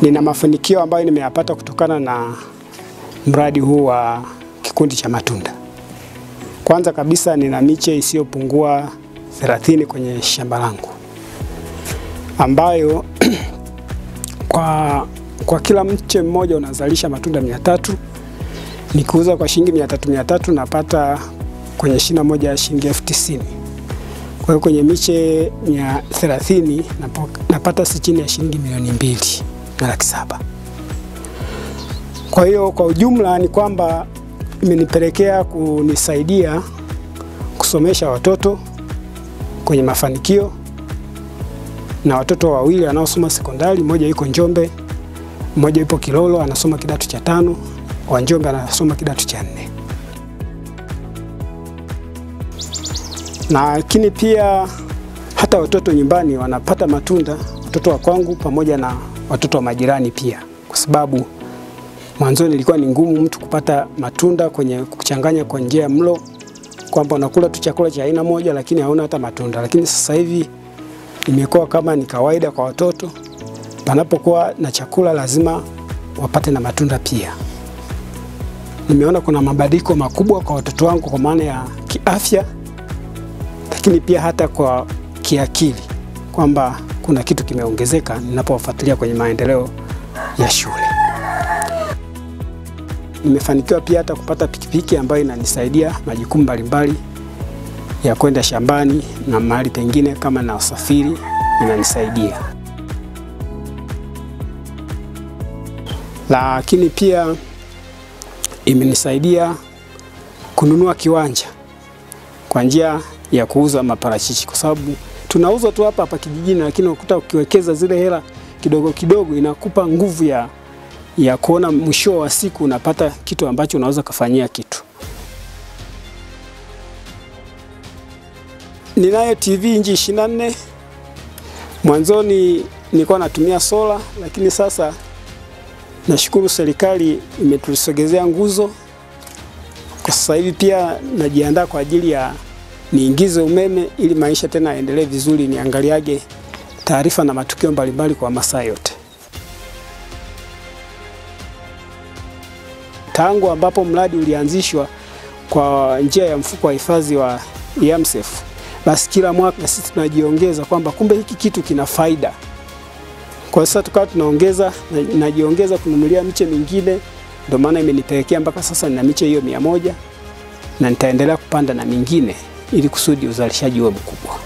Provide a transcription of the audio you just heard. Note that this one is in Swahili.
Nina mafanikio ambayo nimeyapata kutokana na mradi huu wa kikundi cha matunda. Kwanza kabisa nina miche isiyopungua 30 kwenye shamba langu, ambayo kwa kila mche mmoja unazalisha matunda 300. Nikiuza kwa shilingi 300 napata kwenye shina moja ya shilingi 90,000. Kwa hiyo kwenye miche 30 napata si chini ya shilingi 2,207,000. Kwa hiyo kwa ujumla ni kwamba imenipelekea kunisaidia kusomesha watoto kwenye mafanikio, na watoto wawili wanaosoma sekondari, mmoja yuko Njombe, mmoja yupo Kilolo anasoma kidato cha 5, wa Njombe anasoma kidato cha 4. Lakini pia hata watoto nyumbani wanapata matunda, watoto wa kwangu pamoja na watoto wa majirani pia, kwa sababu mwanzoni ilikuwa ni ngumu mtu kupata matunda kwenye kuchanganya kwa njia ya mlo, kwamba unakula tu chakula cha aina moja lakini hauna hata matunda. Lakini sasa hivi imekuwa kama ni kawaida kwa watoto, panapokuwa na chakula lazima wapate na matunda pia. Nimeona kuna mabadiliko makubwa kwa watoto wangu kwa maana ya kiafya, lakini pia hata kwa kiakili, kwamba kuna kitu kimeongezeka ninapowafuatilia kwenye maendeleo ya shule. Nimefanikiwa pia hata kupata pikipiki ambayo inanisaidia majukumu mbalimbali ya kwenda shambani na mahali pengine kama na usafiri inanisaidia. Lakini pia imenisaidia kununua kiwanja kwa njia ya kuuza maparachichi, kwa sababu tunauza tu hapa kijijini, lakini unakuta ukiwekeza zile hela kidogo kidogo inakupa nguvu ya kuona mwisho wa siku unapata kitu ambacho unaweza kufanyia kitu. Ninayo TV inchi 24. Mwanzoni nilikuwa natumia sola, lakini sasa nashukuru serikali imetusogezea nguzo. Kwa sasa hivi pia najiandaa kwa ajili ya niingize umeme ili maisha tena yaendelee vizuri, niangaliage taarifa na matukio mbalimbali kwa masaa yote. Tangu ambapo mradi ulianzishwa kwa njia ya mfuko wa hifadhi wa YAMSEF, basi kila mwaka sisi tunajiongeza kwamba kumbe hiki kitu kina faida. Kwa sasa tukawa tunaongeza, najiongeza kununulia miche mingine, ndio maana imenipelekea mpaka sasa nina miche hiyo 100, na nitaendelea kupanda na mingine ili kusudi uzalishaji uwe mkubwa.